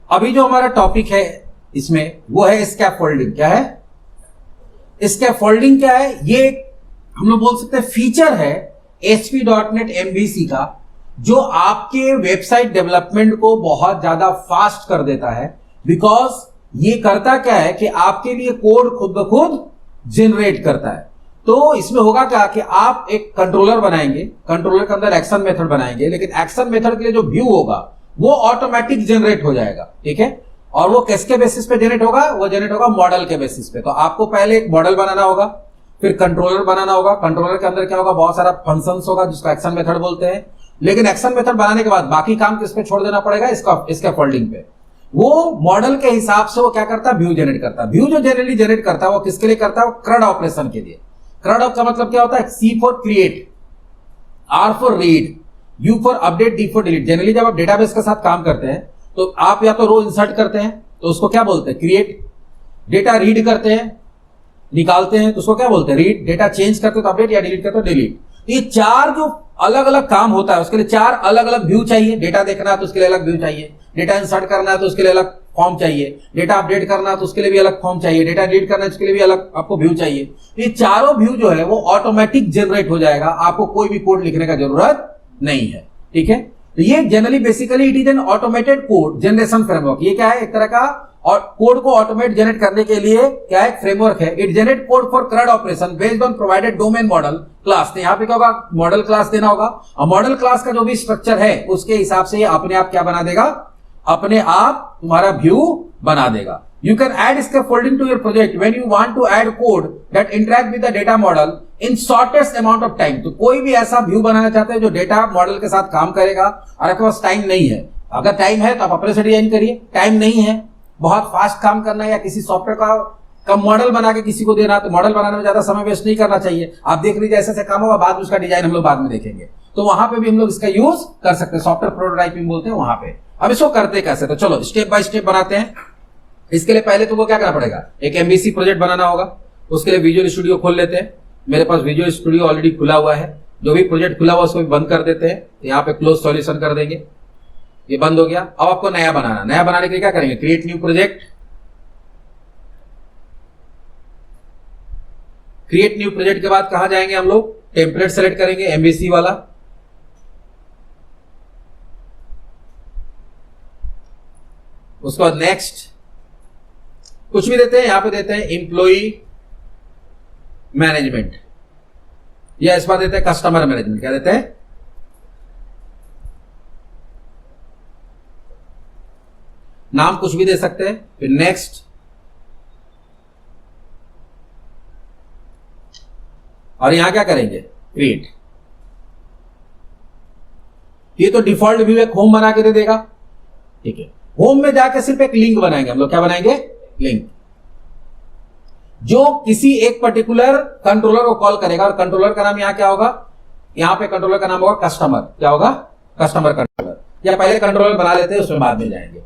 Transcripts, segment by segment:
अभी जो हमारा टॉपिक है इसमें वो है स्कैफोल्डिंग। क्या है स्कैफोल्डिंग? क्या है ये? हम लोग बोल सकते हैं फीचर है ASP.NET MVC का, जो आपके वेबसाइट डेवलपमेंट को बहुत ज्यादा फास्ट कर देता है। बिकॉज ये करता क्या है कि आपके लिए कोड खुद ब खुद जनरेट करता है। तो इसमें होगा क्या कि आप एक कंट्रोलर बनाएंगे, कंट्रोलर के अंदर एक्शन मेथड बनाएंगे, लेकिन एक्शन मेथड के लिए जो व्यू होगा वो ऑटोमेटिक जनरेट हो जाएगा। ठीक है, और वो किसके बेसिस पे जनरेट होगा? वो जनरेट होगा मॉडल के बेसिस पे। तो आपको पहले एक मॉडल बनाना होगा, फिर कंट्रोलर बनाना होगा। कंट्रोलर के अंदर क्या होगा? बहुत सारा फंक्शंस होगा जिसको एक्शन मेथड बोलते हैं। लेकिन एक्शन मेथड बनाने के बाद बाकी काम किस पे छोड़ देना पड़ेगा? इसका फोल्डिंग पे। वो मॉडल के हिसाब से वो क्या करता है? व्यू जनरेट करता है। व्यू जो जनरली जनरेट करता है वो किसके लिए करता है? वो CRUD ऑपरेशन के लिए। CRUD का मतलब क्या होता है? C for create, R for read, U for update, D for delete. Generally जब आप डेटाबेस के साथ काम करते हैं तो आप या तो रो इंसर्ट करते हैं तो उसको क्या बोलते हैं? क्रिएट। डेटा रीड करते हैं, निकालते हैं तो उसको क्या बोलते हैं? रीड। डेटा चेंज करते हो तो अपडेट, या डिलीट करते हो डिलीट। तो ये चार जो अलग अलग काम होता है उसके लिए चार अलग अलग व्यू चाहिए। डेटा देखना है तो उसके लिए अलग व्यू चाहिए, डेटा इंसर्ट करना है तो उसके लिए अलग फॉर्म चाहिए, डेटा अपडेट करना है तो उसके लिए भी अलग फॉर्म चाहिए, डेटा डिलीट करना है उसके लिए भी अलग आपको व्यू चाहिए। ये चारों व्यू जो है वो ऑटोमेटिक जनरेट हो जाएगा, आपको कोई भी कोड लिखने का जरूरत नहीं है। ठीक है, तो ये generally basically it is an automated code generation framework. ये क्या है? एक तरह का और कोड को ऑटोमेट जनरेट करने के लिए क्या है? फ्रेमवर्क है। It generate code for CRUD operation based on provided domain model class. तो यहां पे क्या होगा? मॉडल क्लास देना होगा, और मॉडल क्लास का जो भी स्ट्रक्चर है उसके हिसाब से ये अपने आप क्या बना देगा? अपने आप तुम्हारा व्यू बना देगा। You can add scaffolding to your project when you want to add code that interact with the data model in shortest amount of time। तो कोई भी ऐसा व्यू बनाना चाहते हैं जो डेटा मॉडल के साथ काम करेगा और आपके पास टाइम नहीं है। अगर टाइम है तो आप अपने से डिजाइन करिए, टाइम नहीं है, बहुत फास्ट काम करना है या किसी सॉफ्टवेयर का मॉडल बना के किसी को देना, तो मॉडल बनाने में ज्यादा समय वेस्ट नहीं करना चाहिए। आप देख लीजिए ऐसे काम होगा, बाद में उसका डिजाइन हम लोग बाद में देखेंगे, तो वहां पे भी हम लोग इसका यूज कर सकते हैं। सॉफ्टवेयर प्रोटोटाइपिंग बोलते हैं वहां पे। अब इसको करते कैसे? तो चलो स्टेप बाय स्टेप बनाते हैं। इसके लिए पहले तुमको क्या करना पड़ेगा? एक MVC प्रोजेक्ट बनाना होगा। उसके लिए विजुअल स्टूडियो खोल लेते हैं। मेरे पास विजुअल स्टूडियो ऑलरेडी खुला हुआ है। जो भी प्रोजेक्ट खुला हुआ उसको भी बंद कर देते हैं। यहाँ पे क्लोज सॉल्यूशन कर देंगे, ये बंद हो गया। अब आपको नया बनाना, नया बनाने के लिए क्या करेंगे? Create new project. Create new project के बाद कहां जाएंगे हम लोग? टेम्पलेट सेलेक्ट करेंगे MVC वाला। उसके बाद नेक्स्ट कुछ भी देते हैं, यहां पे देते हैं एम्प्लॉई मैनेजमेंट, या इस बार देते हैं कस्टमर मैनेजमेंट। क्या देते हैं? नाम कुछ भी दे सकते हैं। फिर नेक्स्ट, और यहां क्या करेंगे? क्रिएट। ये तो डिफॉल्ट व्यू एक होम बना के दे देगा। ठीक है, होम में जाके सिर्फ एक लिंक बनाएंगे हम लोग। क्या बनाएंगे? लिंक, जो किसी एक पर्टिकुलर कंट्रोलर को कॉल करेगा। और कंट्रोलर का नाम यहां क्या होगा? यहां पे कंट्रोलर का नाम होगा कस्टमर। क्या होगा? Customer controller. या पहले कंट्रोलर बना लेते हैं, उसमें बाद में जाएंगे।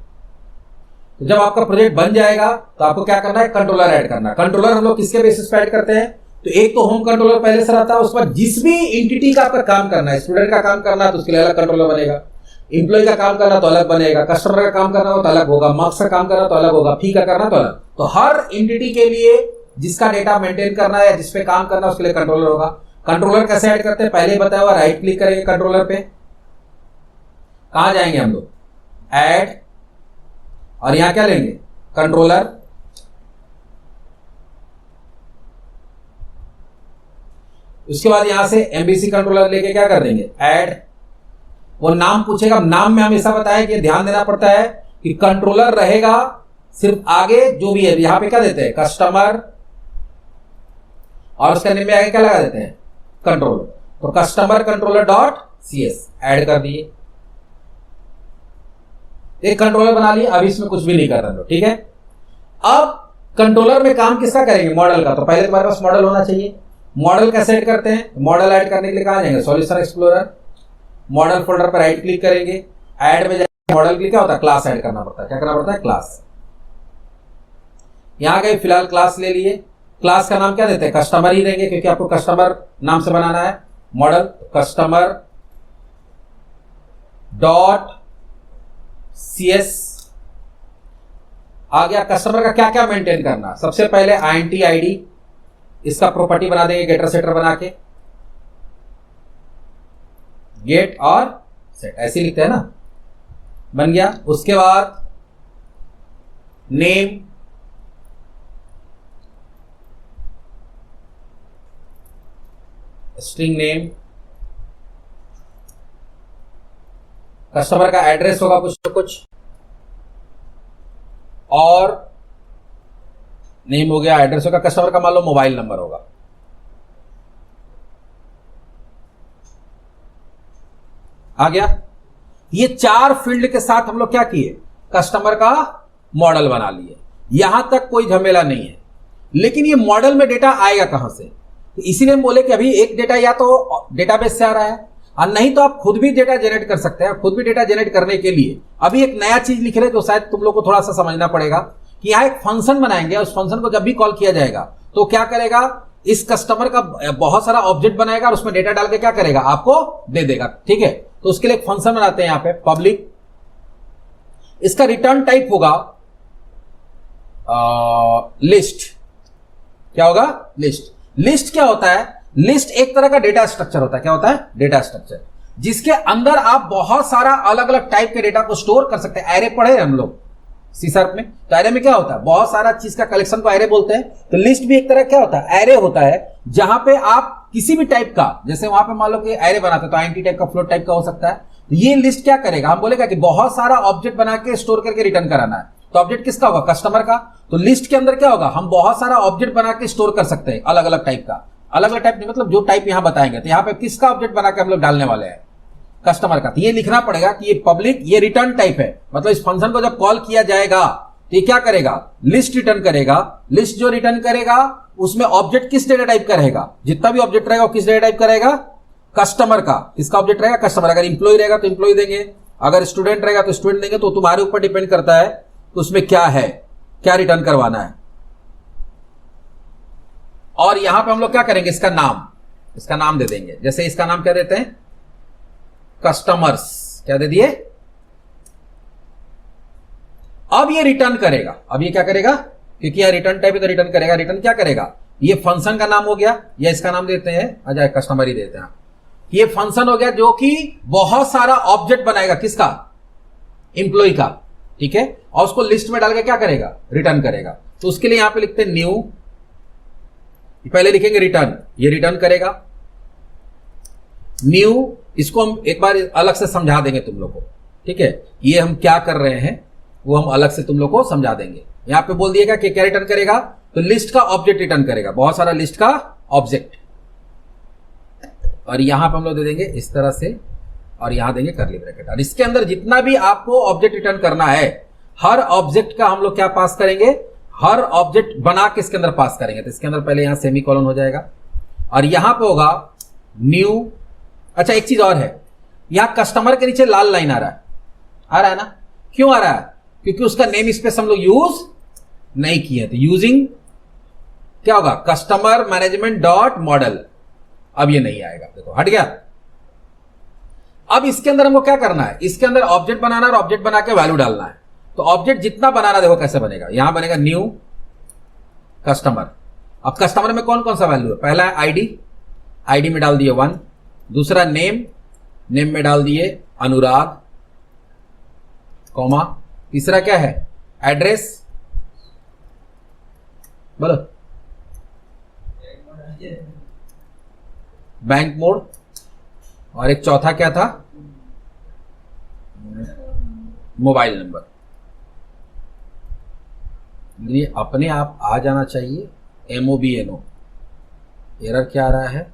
तो जब आपका प्रोजेक्ट बन जाएगा तो आपको क्या करना है? कंट्रोलर ऐड करना। कंट्रोलर हम लोग किसके बेसिस पे ऐड करते हैं? तो एक तो होम कंट्रोलर पहले से रहता है, उसके बाद जिस भी एंटिटी का आपका काम करना है, स्टूडेंट का काम करना है तो उसके लिए अलग कंट्रोलर बनेगा, इंप्लॉय का काम करना तो अलग बनेगा, कस्टमर का काम करना हो तो अलग होगा, मार्क्स का काम करना तो अलग होगा, फी का करना तो अलग। तो हर एंटिटी के लिए जिसका डेटा मेंटेन करना है, जिसपे काम करना है, उसके लिए कंट्रोलर होगा। कंट्रोलर कैसे ऐड करते हैं? पहले ही बताया हुआ, राइट क्लिक करेंगे कंट्रोलर पे। कहां जाएंगे हम लोग? ऐड, और यहां क्या लेंगे? कंट्रोलर। उसके बाद यहां से MVC कंट्रोलर लेके क्या कर देंगे? ऐड। वो नाम पूछेगा, नाम में हमेशा बताया कि ध्यान देना पड़ता है कि कंट्रोलर रहेगा सिर्फ आगे जो भी है। यहां पे क्या देते हैं? कस्टमर, और उसके नेम में आगे क्या लगा देते हैं? कंट्रोलर। तो customer controller dot CS add कर दिए, एक कंट्रोलर बना लिए। अब इसमें कुछ भी नहीं कर रहे। ठीक है, अब कंट्रोलर में काम किसका करेंगे? मॉडल का। तो पहले तुम्हारे पास मॉडल होना चाहिए। मॉडल कैसे ऐड करते हैं? मॉडल ऐड करने के लिए कहां जाएंगे? सॉल्यूशन एक्सप्लोरर, मॉडल फोल्डर पर राइट क्लिक करेंगे, ऐड में जाएंगे। मॉडल के लिए क्या होता है? क्लास ऐड करना पड़ता है। क्या करना पड़ता है? क्लास। यहां गए, फिलहाल क्लास ले लिए। क्लास का नाम क्या देते हैं? कस्टमर ही देंगे, क्योंकि आपको कस्टमर नाम से बनाना है। मॉडल कस्टमर डॉट CS आ गया कस्टमर का क्या क्या मेंटेन करना। सबसे पहले INT ID, इसका प्रॉपर्टी बना देंगे गेटर सेटर बना के, गेट और सेट ऐसे लिखते हैं ना, बन गया। उसके बाद नेम, स्ट्रिंग नेम, कस्टमर का एड्रेस होगा कुछ तो कुछ, और नेम हो गया, एड्रेस होगा, कस्टमर का मान लो मोबाइल नंबर होगा। आ गया। ये 4 फील्ड के साथ हम लोग क्या किए, कस्टमर का मॉडल बना लिए। यहां तक कोई झमेला नहीं है। लेकिन ये मॉडल में डेटा आएगा कहां से, तो इसीलिए हम बोले कि अभी एक डेटा या तो डेटाबेस से आ रहा है और नहीं तो आप खुद भी डेटा जनरेट कर सकते हैं। खुद भी डेटा जनरेट करने के लिए अभी एक नया चीज लिख रहे, तो शायद तुम लोग को थोड़ा सा समझना पड़ेगा कि यहां एक फंक्शन बनाएंगे। उस फंक्शन को जब भी कॉल किया जाएगा तो क्या करेगा, इस कस्टमर का बहुत सारा ऑब्जेक्ट बनाएगा और उसमें डेटा डाल के क्या करेगा, आपको दे देगा। ठीक है, तो उसके लिए एक फंक्शन बनाते हैं यहां पे पब्लिक। इसका रिटर्न टाइप होगा लिस्ट। क्या होगा, लिस्ट। लिस्ट क्या होता है, लिस्ट एक तरह का डेटा स्ट्रक्चर होता है। क्या होता है, डेटा स्ट्रक्चर, जिसके अंदर आप बहुत सारा अलग अलग टाइप के डेटा को स्टोर कर सकते हैं। एरे पढ़े हम लोग C# में, तो एरे में क्या होता है, बहुत सारा चीज का कलेक्शन को एरे बोलते हैं। तो लिस्ट भी एक तरह क्या होता है, एरे होता है, जहां पे आप किसी भी टाइप का, जैसे वहां पे मान लो कि एरे बनाते हैं तो INT टाइप का, फ्लोट टाइप का हो सकता है। तो ये लिस्ट क्या करेगा, हम बोलेगा कि बहुत सारा ऑब्जेक्ट बना के स्टोर करके रिटर्न कराना है। तो ऑब्जेक्ट किसका होगा, कस्टमर का। तो लिस्ट के अंदर क्या होगा, हम बहुत सारा ऑब्जेक्ट बना के स्टोर कर सकते हैं अलग अलग टाइप का। अलग अलग टाइप नहीं मतलब जो टाइप यहां बताएंगे। तो यहां पे किसका ऑब्जेक्ट बना के हम लोग डालने वाले हैं, कस्टमर का। तो ये लिखना पड़ेगा कि ये पब्लिक, ये रिटर्न टाइप है। मतलब इस फंक्शन को जब कॉल किया जाएगा तो ये क्या करेगा, लिस्ट रिटर्न करेगा। लिस्ट जो रिटर्न करेगा उसमें ऑब्जेक्ट किस डेटा टाइप का रहेगा, जितना भी ऑब्जेक्ट रहेगा वो किस डेटा टाइप का रहेगा, कस्टमर का। किसका ऑब्जेक्ट रहेगा, कस्टमर। अगर इंप्लॉय रहेगा तो इंप्लॉय देंगे, अगर स्टूडेंट रहेगा तो स्टूडेंट देंगे। तो तुम्हारे ऊपर डिपेंड करता है तो उसमें क्या है, क्या रिटर्न करवाना है। और यहां पे हम लोग क्या करेंगे, इसका नाम दे देंगे। जैसे इसका नाम क्या देते हैं, कस्टमर्स। क्या दे दिए। अब ये रिटर्न करेगा। अब ये क्या करेगा, क्योंकि यह रिटर्न टाइप है तो रिटर्न करेगा। रिटर्न क्या करेगा, ये फंक्शन का नाम हो गया, या इसका नाम देते हैं, अच्छा कस्टमर ही देते हैं। ये फंक्शन हो गया जो कि बहुत सारा ऑब्जेक्ट बनाएगा, किसका, इंप्लॉय का। ठीक है, और उसको लिस्ट में डाल के क्या करेगा, रिटर्न करेगा। तो उसके लिए यहां पे लिखते हैं न्यू, पहले लिखेंगे रिटर्न, ये रिटर्न करेगा न्यू। इसको हम एक बार अलग से समझा देंगे तुम लोग को। ठीक है, ये हम क्या कर रहे हैं वो हम अलग से तुम लोग को समझा देंगे। यहां पे बोल दिएगा कि क्या रिटर्न करेगा, तो लिस्ट का ऑब्जेक्ट रिटर्न करेगा, बहुत सारा लिस्ट का ऑब्जेक्ट। और यहां पे हम लोग दे देंगे इस तरह से, और यहां देंगे कर्ली ब्रैकेट। और इसके अंदर जितना भी आपको ऑब्जेक्ट रिटर्न करना है, हर ऑब्जेक्ट का हम लोग क्या पास करेंगे, हर ऑब्जेक्ट बना के इसके अंदर पास करेंगे। तो इसके अंदर पहले यहां सेमीकोलन हो जाएगा और यहां पे होगा न्यू। अच्छा एक चीज और है, यहां कस्टमर के नीचे लाल लाइन आ रहा है ना, क्यों आ रहा है, क्योंकि उसका नेम स्पेस हम लोग यूज नहीं किए। तो यूजिंग क्या होगा, कस्टमर मैनेजमेंट डॉट मॉडल। अब ये नहीं आएगा, देखो हट गया। अब इसके अंदर हमको क्या करना है, इसके अंदर ऑब्जेक्ट बनाना और ऑब्जेक्ट बना के वैल्यू डालना है। तो ऑब्जेक्ट जितना बनाना, देखो कैसे बनेगा, यहां बनेगा न्यू कस्टमर। अब कस्टमर में कौन कौन सा वैल्यू है, पहला है आईडी में डाल दिए 1, दूसरा नेम में डाल दिए अनुराग, कॉमा, तीसरा क्या है, एड्रेस, बोलो, बैंक मोड, और एक चौथा क्या था, मोबाइल नंबर। ये अपने आप आ जाना चाहिए। MOBNO एरर क्या आ रहा है,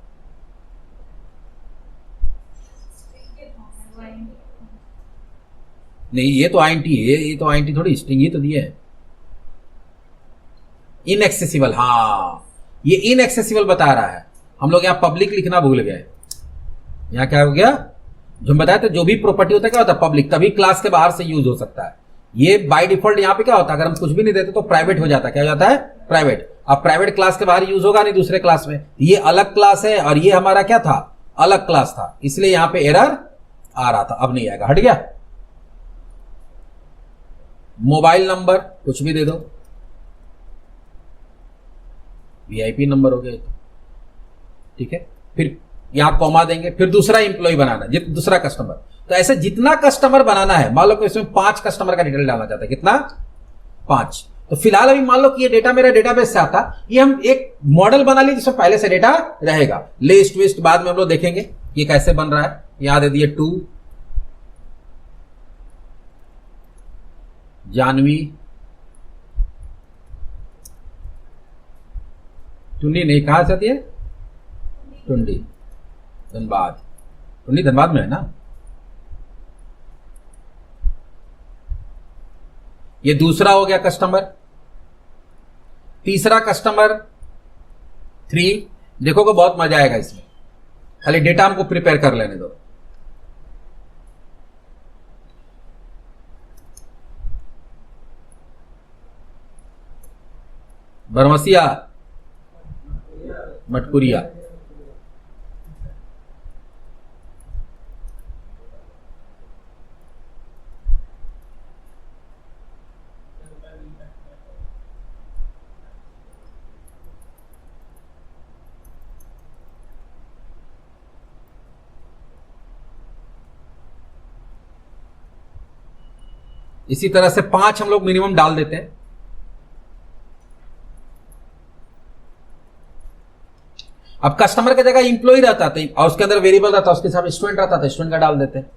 नहीं ये तो INT है, ये तो INT थोड़ी स्ट्रिंग ही तो दिए है। इनएक्सेसिबल, हाँ ये इनएक्सेसिबल बता रहा है। हम लोग यहाँ पब्लिक लिखना भूल गए। यहाँ क्या हो गया, जो हम बताए थे, जो भी प्रॉपर्टी होता है क्या होता है, पब्लिक, तभी क्लास के बाहर से यूज हो सकता है। ये बाय डिफॉल्ट यहाँ पे क्या होता है, अगर हम कुछ भी नहीं देते तो प्राइवेट हो जाता है। क्या हो जाता है, प्राइवेट। अब प्राइवेट क्लास के बाहर यूज होगा नहीं दूसरे क्लास में। ये अलग क्लास है और ये हमारा क्या था, अलग क्लास था, इसलिए यहाँ पे एरर आ रहा था। अब नहीं आएगा, हट गया। मोबाइल नंबर कुछ भी दे दो, वीआईपी नंबर हो गया, ठीक है। फिर यहां कॉमा देंगे, फिर दूसरा इंप्लॉय बनाना, दूसरा कस्टमर। तो ऐसे जितना कस्टमर बनाना है, मान लो कि इसमें 5 कस्टमर का डिटेल डालना चाहते हैं, कितना 5। तो फिलहाल अभी मान लो कि ये डेटा मेरा डेटाबेस से आता, ये हम एक मॉडल बना लिए जिसमें पहले से डेटा रहेगा। लिस्ट विस्ट बाद में हम लोग देखेंगे ये कैसे बन रहा है। यहां दे दिए 2 जानवी, टुंडी नहीं, कहा चाहती है टुंडी, धनबाद, टुंडी धनबाद में है ना। ये दूसरा हो गया कस्टमर। तीसरा कस्टमर 3, देखोगे बहुत मजा आएगा इसमें, खाली डेटा हमको प्रिपेयर कर लेने दो। बरमसिया, मटकुरिया, इसी तरह से 5 हम लोग मिनिमम डाल देते हैं। अब कस्टमर की जगह इंप्लॉय रहता था और उसके अंदर वेरिएबल रहता, उसके साथ स्टूडेंट रहता था, स्टूडेंट का डाल देते हैं।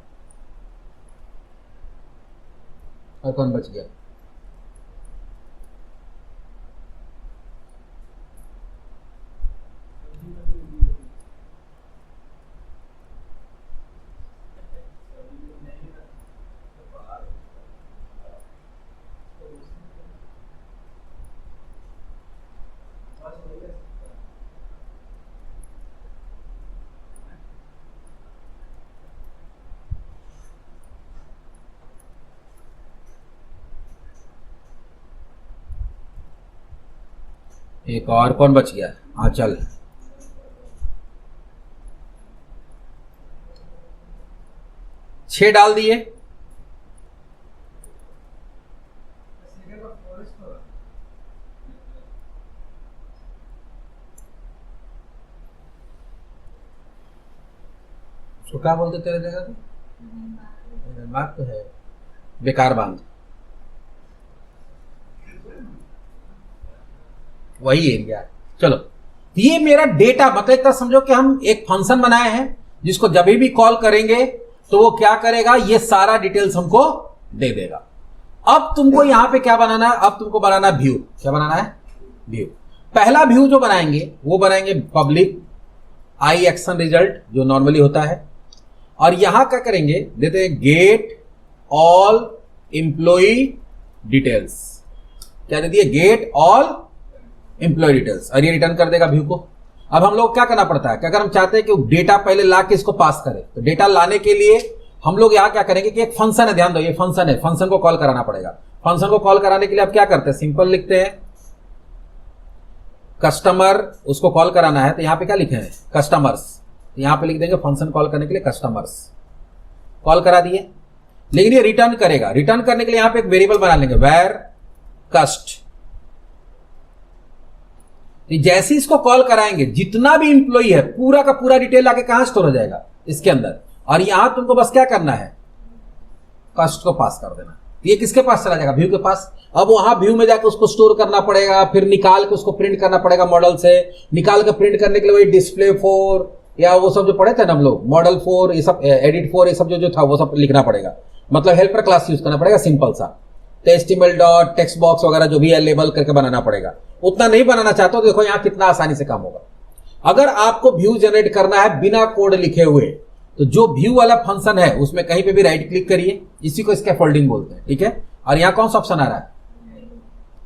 और कौन बच गया? एक और कौन बच गया? हाँ चल, छह डाल दिए। उसको क्या बोलते तेरे जगह को? बात तो है बेकार बांध, वही एरिया। चलो, ये मेरा डेटा, मतलब एक तरह समझो कि हम एक फंक्शन बनाए हैं जिसको जब भी कॉल करेंगे तो वो क्या करेगा, ये सारा डिटेल्स हमको दे देगा। अब तुमको यहां पे क्या बनाना है? अब तुमको बनाना व्यू। क्या बनाना है? व्यू। पहला व्यू जो बनाएंगे वो बनाएंगे पब्लिक आई एक्शन रिजल्ट, जो नॉर्मली होता है। और यहां क्या करेंगे, देते हैं गेट ऑल एम्प्लॉय डिटेल्स। क्या दे दिए? गेट ऑल एम्प्लॉय डिटेल्स, और ये रिटर्न कर देगा व्यू को। अब हम लोग क्या करना पड़ता है कि अगर हम चाहते हैं कि डेटा पहले ला के इसको पास करें, तो डेटा लाने के लिए हम लोग यहां क्या करेंगे कि एक फंक्शन है, ध्यान दो ये फंक्शन है, फंक्शन को कॉल कराना पड़ेगा। फंक्शन को कॉल कराने के लिए आप क्या करते हैं, सिंपल लिखते हैं कस्टमर, उसको कॉल कराना है तो यहां पे क्या लिखे हैं, कस्टमर्स। तो यहां पे लिख देंगे फंक्शन कॉल करने के लिए कस्टमर्स, कॉल करा दिए। लेकिन ये रिटर्न करेगा, रिटर्न करने के लिए यहां पे एक वेरिएबल बना लेंगे वेर कस्ट। जैसे इसको कॉल कराएंगे, जितना भी इंप्लॉई है पूरा का पूरा डिटेल आके कहां स्टोर हो जाएगा, इसके अंदर। और यहां तुमको बस क्या करना है, कस्ट को पास कर देना। ये किसके पास चला जाएगा, व्यू के पास। अब वहां व्यू में जाकर उसको स्टोर करना पड़ेगा, फिर निकाल के उसको प्रिंट करना पड़ेगा मॉडल से। निकाल के प्रिंट करने के लिए वही डिस्प्ले 4 या वो सब जो पढ़े थे ना हम लोग, मॉडल 4 ये सब, एडिट 4 ये सब जो था वो सब लिखना पड़ेगा। मतलब हेल्पर क्लास यूज करना पड़ेगा, सिंपल सा html डॉट टेक्स्ट बॉक्स वगैरह जो भी है लेबल करके बनाना पड़ेगा। उतना नहीं बनाना चाहते हो, देखो यहां कितना आसानी से काम होगा। अगर आपको व्यू जनरेट करना है बिना कोड लिखे हुए, तो जो व्यू वाला फंक्शन है उसमें कहीं पे भी राइट क्लिक करिए, इसी को स्कैफोल्डिंग बोलते हैं, ठीक है। और यहां कौन सा ऑप्शन आ रहा है,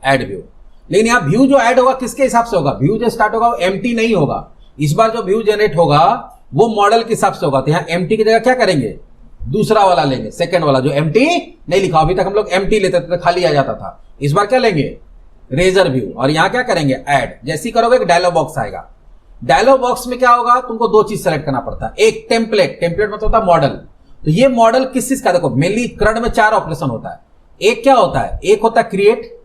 ऐड व्यू। लेकिन यहां व्यू जो ऐड होगा किसके हिसाब से होगा, व्यू जो स्टार्ट होगा वो एम्प्टी नहीं होगा। इस बार जो व्यू जनरेट होगा वो मॉडल के हिसाब से होगा। तो यहां एम्प्टी की जगह क्या करेंगे, दूसरा वाला लेंगे, सेकंड वाला जो एम्प्टी नहीं लिखा। अभी तक हम लोग एम्प्टी लेते थे तो खाली आ जाता था। इस बार क्या लेंगे, रेजर व्यू। और यहां क्या करेंगे, ऐड। जैसे ही करोगे एक डायलॉग बॉक्स आएगा। डायलॉग बॉक्स में क्या होगा, तुमको 2 चीज सेलेक्ट करना पड़ता है। एक टेम्पलेट, टेम्पलेट मतलब होता है मॉडल। तो ये मॉडल किस चीज का, देखो मेनली CRUD में 4 ऑपरेशन होता है। एक क्या होता है, एक होता है क्रिएट,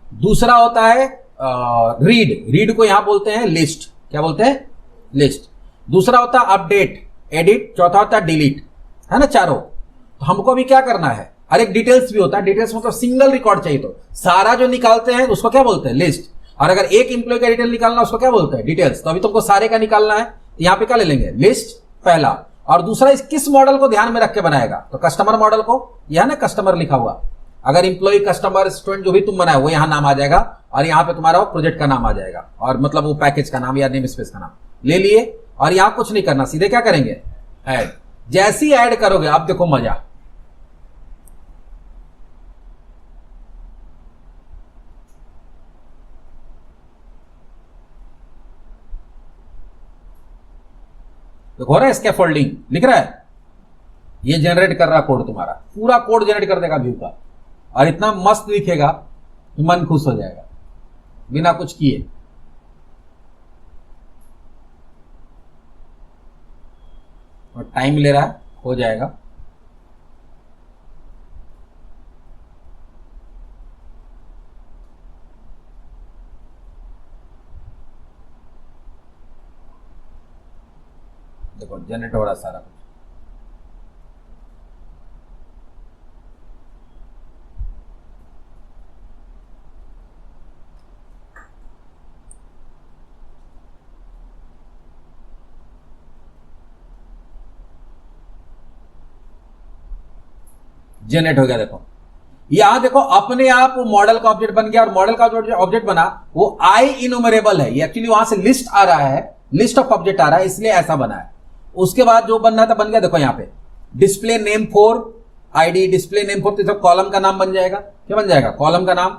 दूसरा होता है रीड, रीड को यहां बोलते हैं लिस्ट, क्या बोलते हैं, लिस्ट। दूसरा होता है अपडेट, एडिट, चौथा होता है डिलीट, है ना, चारों। तो हमको अभी क्या करना है, और एक डिटेल्स भी होता है, डिटेल्स मतलब सिंगल रिकॉर्ड चाहिए, तो सारा जो निकालते हैं उसको क्या बोलते हैं, लिस्ट। और अगर एक इंप्लॉय का डिटेल निकालना उसको क्या बोलते हैं, डिटेल्स। तो अभी तुमको सारे का निकालना है, तो यहां पे क्या ले लेंगे, लिस्ट पहला, और दूसरा इस किस मॉडल को ध्यान में रख के बनाएगा, तो कस्टमर मॉडल को, यह ना कस्टमर लिखा हुआ, अगर इंप्लॉय, कस्टमर, स्टूडेंट जो भी तुम बनाए वो यहां नाम आ जाएगा, और यहां पे तुम्हारा वो प्रोजेक्ट का नाम आ जाएगा, और मतलब वो पैकेज का नाम या नेम स्पेस का नाम ले लिए। और यहां कुछ नहीं करना, सीधे क्या करेंगे, ऐड। जैसे ही ऐड करोगे आप देखो मजा, देखो हो रहा है, स्कैफोल्डिंग लिख रहा है, ये जनरेट कर रहा कोड, तुम्हारा पूरा कोड जनरेट कर देगा व्यू का, और इतना मस्त दिखेगा कि मन खुश हो जाएगा बिना कुछ किए। और टाइम ले रहा है, हो जाएगा। देखो जनरेट हो रहा सारा कुछ। जनरेट हो गया, देखो यहां देखो अपने आप मॉडल का ऑब्जेक्ट बन गया, और मॉडल का जो ऑब्जेक्ट बना वो आई इनुमरेबल है, ये एक्चुअली वहां से लिस्ट आ रहा है, लिस्ट ऑफ ऑब्जेक्ट आ रहा है, इसलिए ऐसा बना है। उसके बाद जो बनना था बन गया, देखो यहां पे display name for ID, display name for, तो कॉलम का नाम बन जाएगा, क्या बन जाएगा, कॉलम का नाम।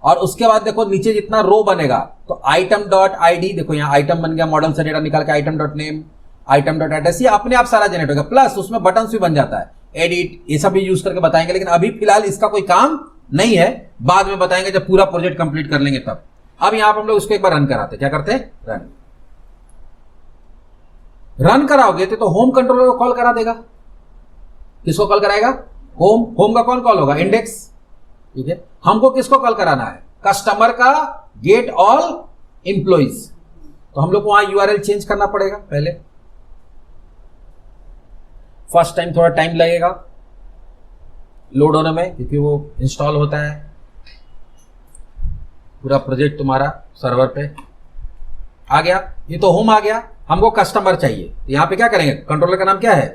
और उसके बाद देखो नीचे जितना रो बनेगा, तो आइटम डॉट आईडी, देखो यहां आइटम बन गया, मॉडल से डेटा निकाल के item dot name, item dot address, ये अपने आप सारा जनरेट होगा। प्लस उसमें बटन भी बन जाता है, एडिट, ये सब भी यूज करके बताएंगे, लेकिन अभी फिलहाल इसका कोई काम नहीं है, बाद में बताएंगे जब पूरा प्रोजेक्ट कंप्लीट कर लेंगे तब। अब यहां पर हम लोग उसको एक बार रन कराते, क्या करते हैं, रन। रन कराओगे तो होम कंट्रोलर को कॉल करा देगा, किसको कॉल कराएगा, होम, होम का कौन कॉल होगा, इंडेक्स, ठीक है। हमको किसको कॉल कराना है, कस्टमर का गेट ऑल इंप्लॉइज, तो हम लोग को वहां यूआरएल चेंज करना पड़ेगा पहले, फर्स्ट टाइम थोड़ा टाइम लगेगा लोड होने में, क्योंकि वो इंस्टॉल होता है, पूरा प्रोजेक्ट तुम्हारा सर्वर पे आ गया। ये तो होम आ गया, हमको कस्टमर चाहिए, यहां पे क्या करेंगे, कंट्रोलर का नाम क्या है,